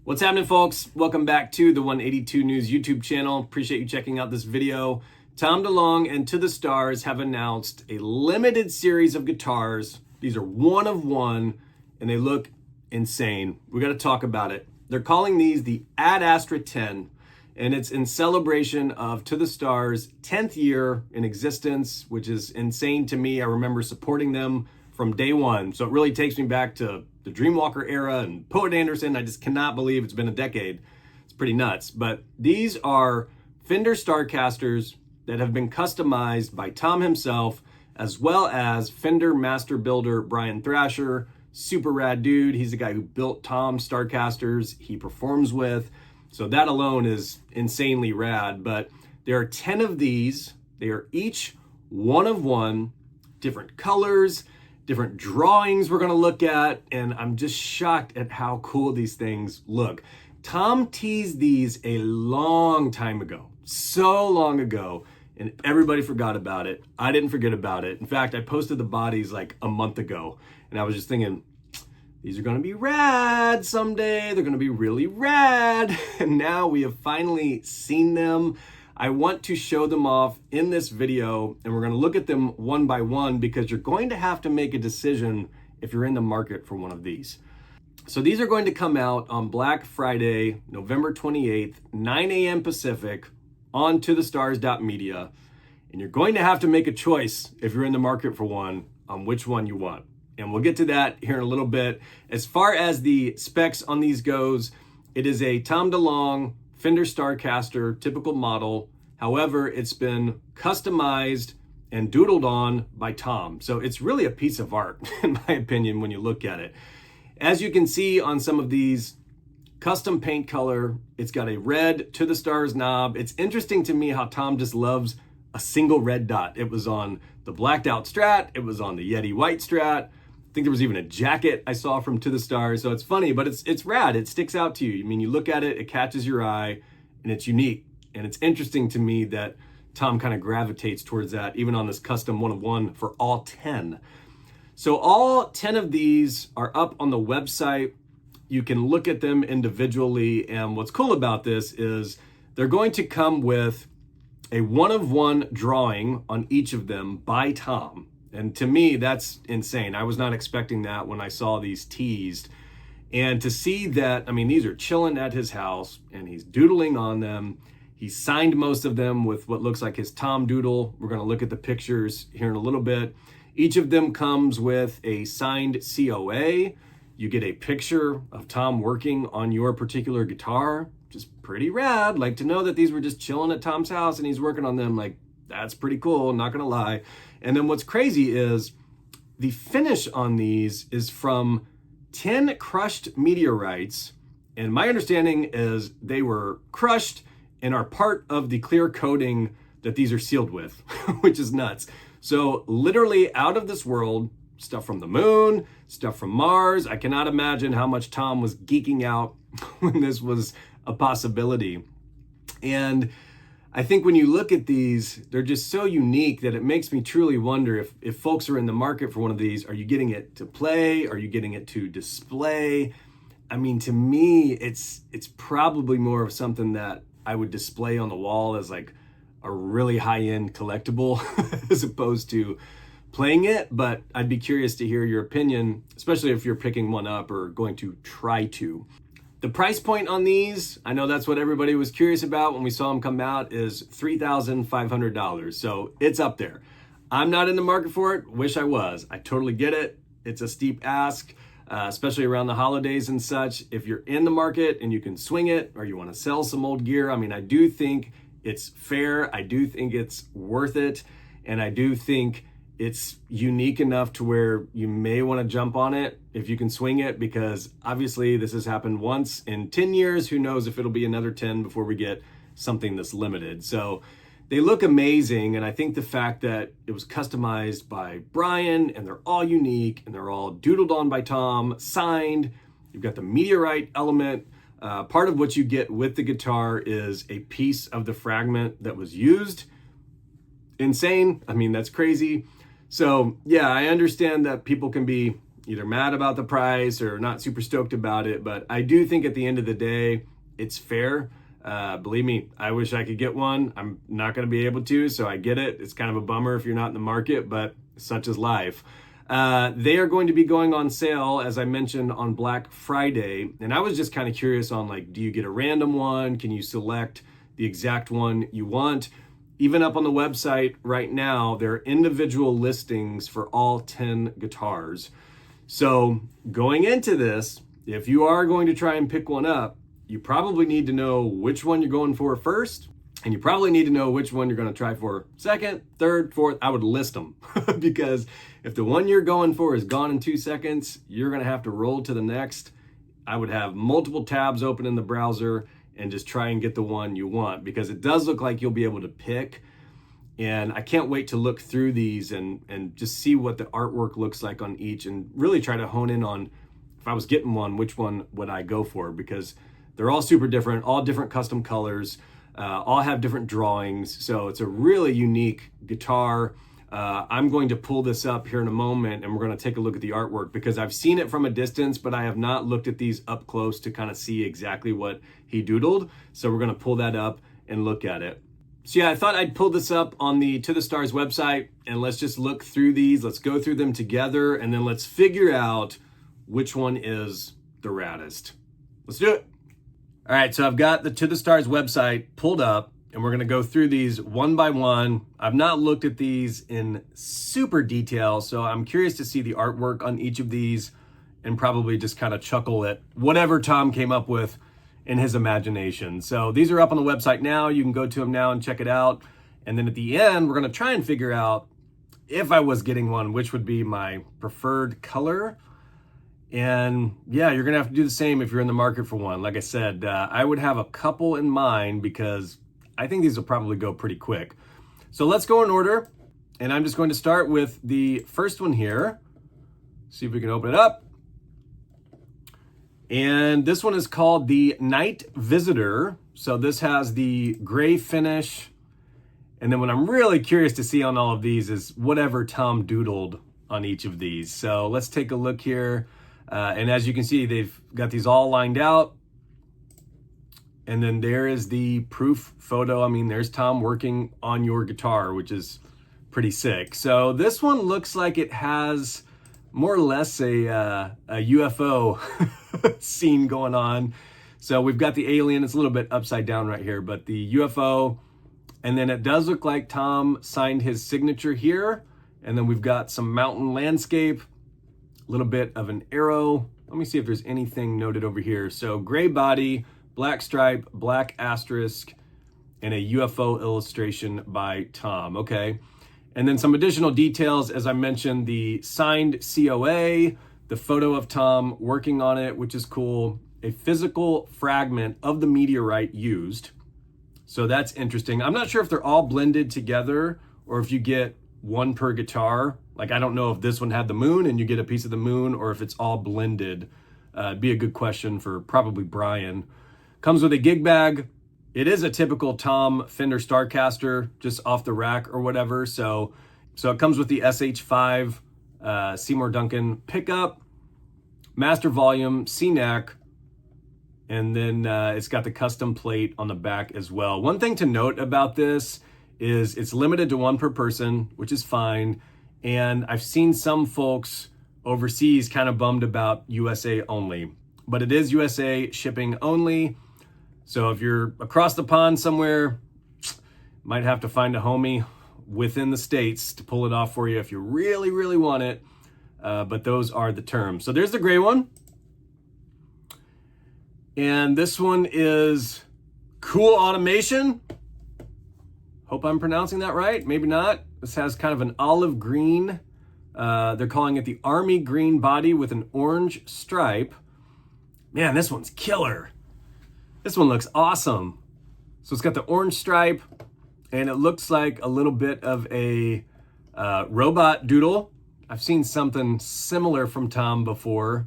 What's happening, folks? Welcome back to the 182 News YouTube channel. Appreciate you checking out this video. Tom DeLonge and To The Stars have announced a limited series of guitars. These are one of one, and they look insane. We got to talk about it. They're calling these the Ad Astra Ten, and it's in celebration of To The Stars' 10th year in existence, which is insane to me. I remember supporting them from day one, so it really takes me back to the Dreamwalker era and Poet Anderson. I just cannot believe it's been a decade. It's pretty nuts. But these are Fender Starcasters that have been customized by Tom himself, as well as Fender master builder Brian Thrasher. Super rad dude. He's the guy who built Tom's Starcasters he performs with. So that alone is insanely rad. But there are 10 of these. They are each one of one, different colors, different drawings we're going to look at, and I'm just shocked at how cool these things look. Tom teased these a long time ago, so long ago, and everybody forgot about it. I didn't forget about it. In fact, I posted the bodies like a month ago, and I was just thinking, these are going to be rad someday. They're going to be really rad. And now we have finally seen them. I want to show them off in this video, and we're going to look at them one by one because you're going to have to make a decision if you're in the market for one of these. So these are going to come out on Black Friday, November 28th, 9 a.m. Pacific on tothestars.media. And you're going to have to make a choice if you're in the market for one on which one you want. And we'll get to that here in a little bit. As far as the specs on these goes, it is a Tom DeLonge Fender Starcaster typical model. However, it's been customized and doodled on by Tom. So it's really a piece of art, in my opinion, when you look at it. As you can see on some of these, custom paint color, it's got a red To The Stars knob. It's interesting to me how Tom just loves a single red dot. It was on the blacked out Strat. It was on the Yeti white Strat. I think there was even a jacket I saw from To The Stars. So it's funny, but it's rad. It sticks out to you. I mean, you look at it, it catches your eye, and it's unique. And it's interesting to me that Tom kind of gravitates towards that, even on this custom one-of-one for all 10. So all 10 of these are up on the website. You can look at them individually. And what's cool about this is they're going to come with a one-of-one drawing on each of them by Tom. And to me, that's insane. I was not expecting that when I saw these teased. And to see that, I mean, these are chilling at his house and he's doodling on them. He signed most of them with what looks like his Tom doodle. We're going to look at the pictures here in a little bit. Each of them comes with a signed COA. You get a picture of Tom working on your particular guitar. Just pretty rad. Like to know that these were just chilling at Tom's house and he's working on them. Like, that's pretty cool, not going to lie. And then what's crazy is the finish on these is from 10 crushed meteorites. And my understanding is they were crushed and are part of the clear coating that these are sealed with, which is nuts. So literally out of this world, stuff from the moon, stuff from Mars. I cannot imagine how much Tom was geeking out when this was a possibility. And I think when you look at these, they're just so unique that it makes me truly wonder if folks are in the market for one of these, are you getting it to play? Are you getting it to display? I mean, to me, it's probably more of something that I would display on the wall as like a really high-end collectible as opposed to playing it. But I'd be curious to hear your opinion, especially if you're picking one up or going to try to. The price point on these, I know that's what everybody was curious about when we saw them come out, is $3,500. So it's up there. I'm not in the market for it. Wish I was. I totally get it. It's a steep ask, especially around the holidays and such. If you're in the market and you can swing it or you want to sell some old gear, I mean, I do think it's fair. I do think it's worth it. And I do think it's unique enough to where you may want to jump on it if you can swing it, because obviously this has happened once in 10 years. Who knows if it'll be another 10 before we get something that's limited. So they look amazing. And I think the fact that it was customized by Brian and they're all unique and they're all doodled on by Tom, signed, you've got the meteorite element. Part of what you get with the guitar is a piece of the fragment that was used. Insane. I mean, that's crazy. So yeah, I understand that people can be, either mad about the price or not super stoked about it, but I do think at the end of the day, it's fair. Believe me, I wish I could get one. I'm not going to be able to, so I get it. It's kind of a bummer if you're not in the market, but such is life. They are going to be going on sale, as I mentioned, on Black Friday. And I was just kind of curious on, like, do you get a random one? Can you select the exact one you want? Even up on the website right now, there are individual listings for all 10 guitars. So going into this, if you are going to try and pick one up, you probably need to know which one you're going for first, and you probably need to know which one you're going to try for second, third, fourth. I would list them because if the one you're going for is gone in 2 seconds, you're going to have to roll to the next. I would have multiple tabs open in the browser and just try and get the one you want, because it does look like you'll be able to pick. And I can't wait to look through these and just see what the artwork looks like on each, and really try to hone in on, if I was getting one, which one would I go for? Because they're all super different, all different custom colors, all have different drawings. So it's a really unique guitar. I'm going to pull this up here in a moment, and we're going to take a look at the artwork, because I've seen it from a distance, but I have not looked at these up close to kind of see exactly what he doodled. So we're going to pull that up and look at it. So yeah, I thought I'd pull this up on the To The Stars website, and let's just look through these. Let's go through them together, and then let's figure out which one is the raddest. Let's do it. All right, so I've got the To The Stars website pulled up, and we're gonna go through these one by one. I've not looked at these in super detail, so I'm curious to see the artwork on each of these and probably just kind of chuckle at whatever Tom came up with in his imagination. So these are up on the website now. You can go to them now and check it out. And then at the end, we're gonna try and figure out, if I was getting one, which would be my preferred color. And yeah, you're gonna have to do the same if you're in the market for one. Like I said, I would have a couple in mind because I think these will probably go pretty quick. So let's go in order. And I'm just going to start with the first one here. See if we can open it up. And this one is called the Night Visitor. So this has the gray finish. And then what I'm really curious to see on all of these is whatever Tom doodled on each of these. So let's take a look here. And as you can see, they've got these all lined out. And then there is the proof photo. I mean, there's Tom working on your guitar, which is pretty sick. So this one looks like it has more or less a UFO scene going on. So we've got the alien. It's a little bit upside down right here, but the UFO. And then it does look like Tom signed his signature here. And then we've got some mountain landscape, a little bit of an arrow. Let me see if there's anything noted over here. So gray body, black stripe, black asterisk, and a UFO illustration by Tom. Okay. And then some additional details, as I mentioned, the signed COA, the photo of Tom working on it, which is cool, a physical fragment of the meteorite used. So that's interesting. I'm not sure if they're all blended together or if you get one per guitar. Like, I don't know if this one had the moon and you get a piece of the moon, or if it's all blended. It'd be a good question for probably Brian. Comes with a gig bag. It is a typical Tom Fender Starcaster, just off the rack or whatever. So it comes with the SH5 Seymour Duncan pickup, master volume, C-neck, and then it's got the custom plate on the back as well. One thing to note about this is it's limited to one per person, which is fine. And I've seen some folks overseas kind of bummed about USA only, but it is USA shipping only. So if you're across the pond somewhere, might have to find a homie within the States to pull it off for you if you really, really want it. But those are the terms. So there's the gray one. And this one is Cool Automation. Hope I'm pronouncing that right. Maybe not. This has kind of an olive green. They're calling it the Army Green body with an orange stripe. Man, this one's killer. This one looks awesome. So it's got the orange stripe, and it looks like a little bit of a robot doodle. I've seen something similar from Tom before.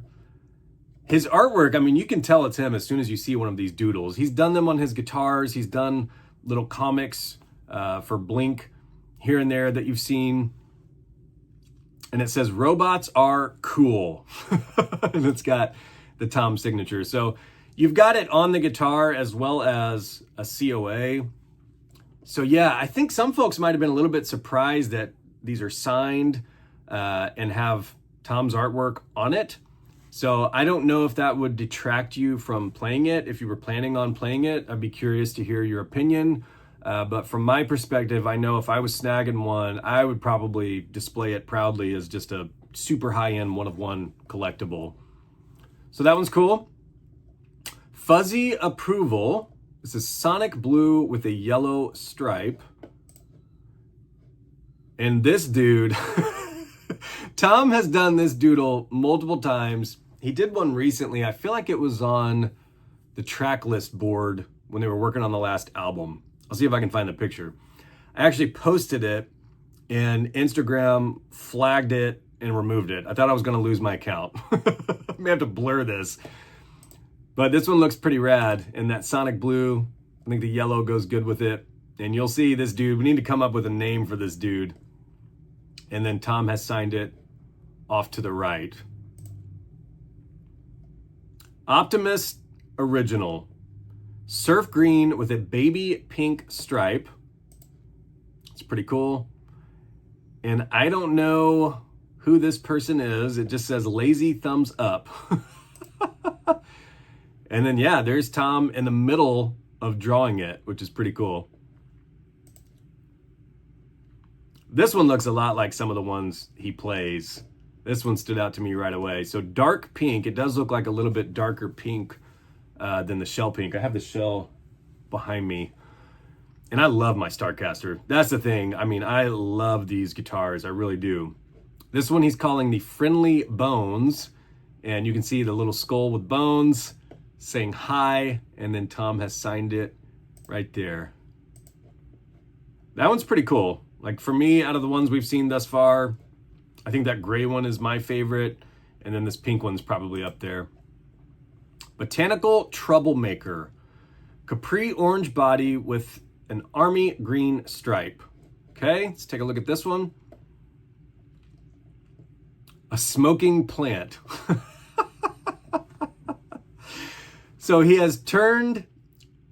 His artwork, I mean, you can tell it's him as soon as you see one of these doodles. He's done them on his guitars. He's done little comics for Blink here and there that you've seen. and it says robots are cool. And it's got the Tom signature. So you've got it on the guitar as well as a COA. So yeah, I think some folks might have been a little bit surprised that these are signed and have Tom's artwork on it. So I don't know if that would detract you from playing it. If you were planning on playing it, I'd be curious to hear your opinion. But from my perspective, I know if I was snagging one, I would probably display it proudly as just a super high-end one-of-one collectible. So that one's cool. Fuzzy Approval. This is Sonic Blue with a yellow stripe. And this dude, Tom has done this doodle multiple times. He did one recently. I feel like it was on the track list board when they were working on the last album. I'll see if I can find the picture. I actually posted it and Instagram flagged it and removed it. I thought I was going to lose my account. I may have to blur this. But this one looks pretty rad. And that Sonic Blue, I think the yellow goes good with it. And you'll see this dude. We need to come up with a name for this dude. And then Tom has signed it off to the right. Optimus Original. Surf green with a baby pink stripe. It's pretty cool. And I don't know who this person is. It just says lazy thumbs up. And then, yeah, there's Tom in the middle of drawing it, which is pretty cool. This one looks a lot like some of the ones he plays. This one stood out to me right away. So dark pink. It does look like a little bit darker pink than the shell pink. I have the shell behind me. And I love my Starcaster. That's the thing. I mean, I love these guitars. I really do. This one he's calling the Friendly Bones. And you can see the little skull with bones saying hi. And then Tom has signed it right there. That one's pretty cool. Like for me, out of the ones we've seen thus far, I think that gray one is my favorite. And then this pink one's probably up there. Botanical Troublemaker. Capri orange body with an army green stripe. Okay, let's take a look at this one. A smoking plant. So he has turned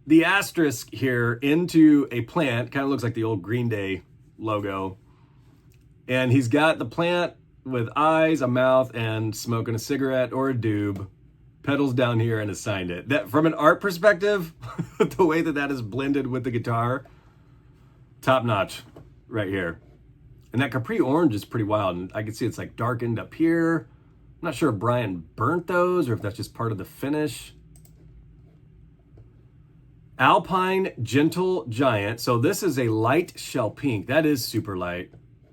the asterisk here into a plant. Kind of looks like the old Green Day logo. And he's got the plant with eyes, a mouth, and smoking a cigarette or a doob. Pedals down here and has signed it. That, from an art perspective, the way that is blended with the guitar, top notch right here. And that Capri orange is pretty wild. And I can see it's like darkened up here. I'm not sure if Brian burnt those or if that's just part of the finish. Alpine Gentle Giant. So this is a light shell pink. That is super light.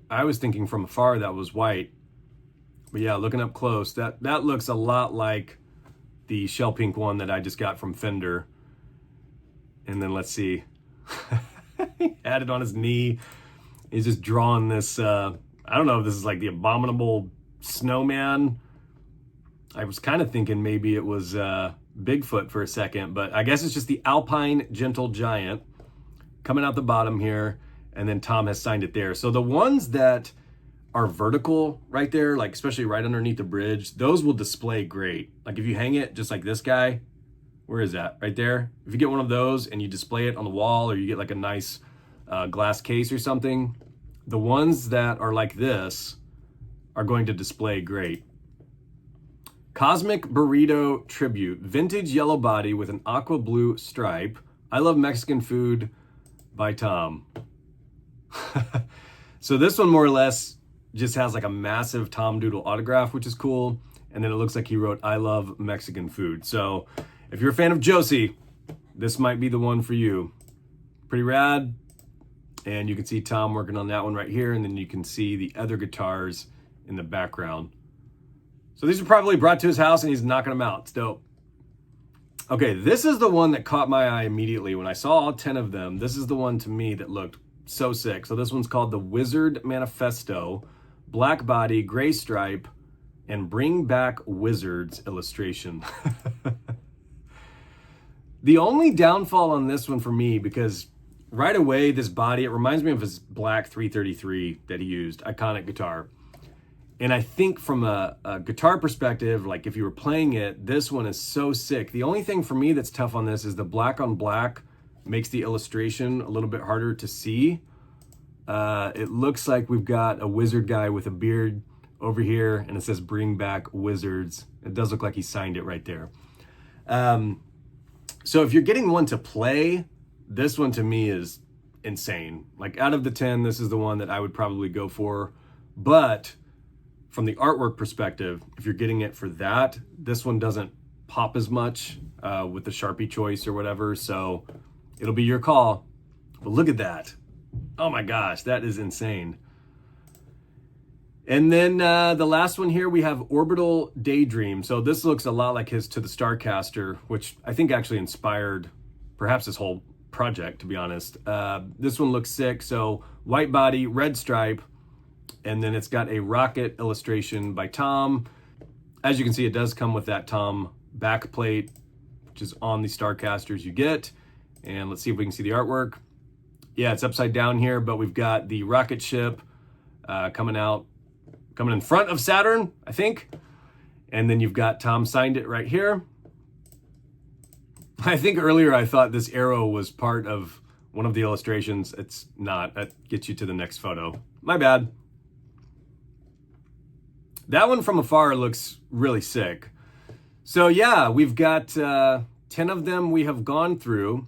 I was thinking from afar that was white. But yeah, looking up close, that looks a lot like the shell pink one that I just got from Fender. And then let's see. He had it on his knee. He's just drawing this, I don't know if this is like the abominable snowman. I was kind of thinking maybe it was Bigfoot for a second, but I guess it's just the Alpine Gentle Giant coming out the bottom here. And then Tom has signed it there. So the ones that are vertical right there, like especially right underneath the bridge, those will display great. Like if you hang it just like this guy, where is that? Right there. If you get one of those and you display it on the wall, or you get like a nice glass case or something, the ones that are like this are going to display great. Cosmic Burrito Tribute. Vintage yellow body with an aqua blue stripe. I Love Mexican Food by Tom. So this one more or less just has like a massive Tom Doodle autograph, which is cool. And then it looks like he wrote, I love Mexican food. So if you're a fan of Josie, this might be the one for you. Pretty rad. And you can see Tom working on that one right here. And then you can see the other guitars in the background. So these are probably brought to his house and he's knocking them out. It's dope. Okay, this is the one that caught my eye immediately. When I saw all 10 of them, this is the one to me that looked so sick. So this one's called the Wizard Manifesto. Black body, gray stripe, and Bring Back Wizards illustration. The only downfall on this one for me, because right away this body, it reminds me of his black 333 that he used, iconic guitar. And I think from a guitar perspective, like if you were playing it, this one is so sick. The only thing for me that's tough on this is the black on black makes the illustration a little bit harder to see. It looks like we've got a wizard guy with a beard over here, and it says bring back wizards. It does look like he signed it right there. So if you're getting one to play, this one to me is insane. Like out of the 10, this is the one that I would probably go for. But from the artwork perspective, if you're getting it for that, this one doesn't pop as much with the Sharpie choice or whatever. So it'll be your call. But look at that. Oh my gosh, that is insane. And then the last one here, we have Orbital Daydream. So this looks a lot like his To the Starcaster, which I think actually inspired perhaps this whole project, to be honest. This one looks sick. So white body, red stripe, and then it's got a rocket illustration by Tom. As you can see, it does come with that Tom back plate, which is on the Starcasters you get. And let's see if we can see the artwork. Yeah, it's upside down here, but we've got the rocket ship coming in front of Saturn, I think. And then you've got Tom signed it right here. I think earlier I thought this arrow was part of one of the illustrations. It's not. That gets you to the next photo. My bad. That one from afar looks really sick. So yeah, we've got 10 of them we have gone through.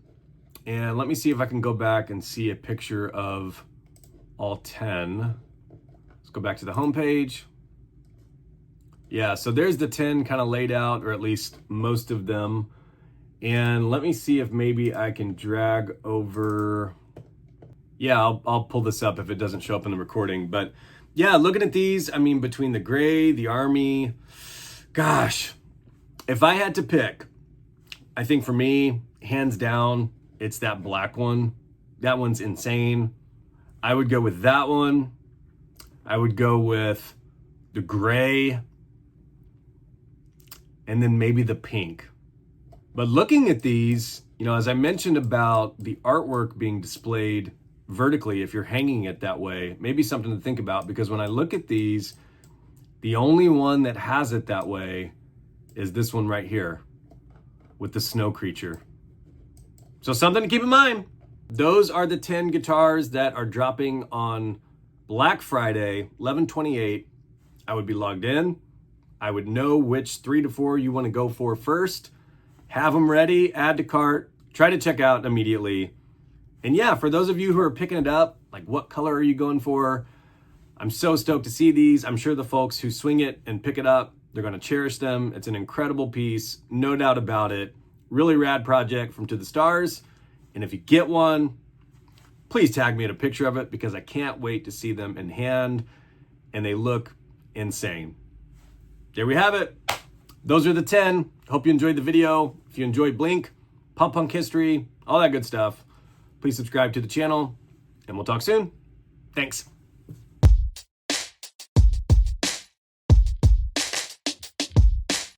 And let me see if I can go back and see a picture of all 10. Let's go back to the home page. Yeah, so there's the 10 kind of laid out, or at least most of them. And let me see if maybe I can drag over. Yeah, I'll pull this up if it doesn't show up in the recording. But yeah, looking at these, I mean, between the gray, the army, gosh, if I had to pick, I think for me, hands down, it's that black one. That one's insane. I would go with that one. I would go with the gray, and then maybe the pink. But looking at these, you know, as I mentioned about the artwork being displayed vertically, if you're hanging it that way, maybe something to think about, because when I look at these, the only one that has it that way is this one right here with the snow creature. So something to keep in mind. Those are the 10 guitars that are dropping on Black Friday, 11/28. I would be logged in. I would know which 3 to 4 you want to go for first. Have them ready, add to cart, try to check out immediately. And yeah, for those of you who are picking it up, like what color are you going for? I'm so stoked to see these. I'm sure the folks who swing it and pick it up, they're going to cherish them. It's an incredible piece, no doubt about it. Really rad project from To the Stars. And if you get one, please tag me in a picture of it, because I can't wait to see them in hand, and they look insane. There we have it. Those are the 10. Hope you enjoyed the video. If you enjoyed Blink, pop punk history, all that good stuff, please subscribe to the channel, and we'll talk soon. Thanks.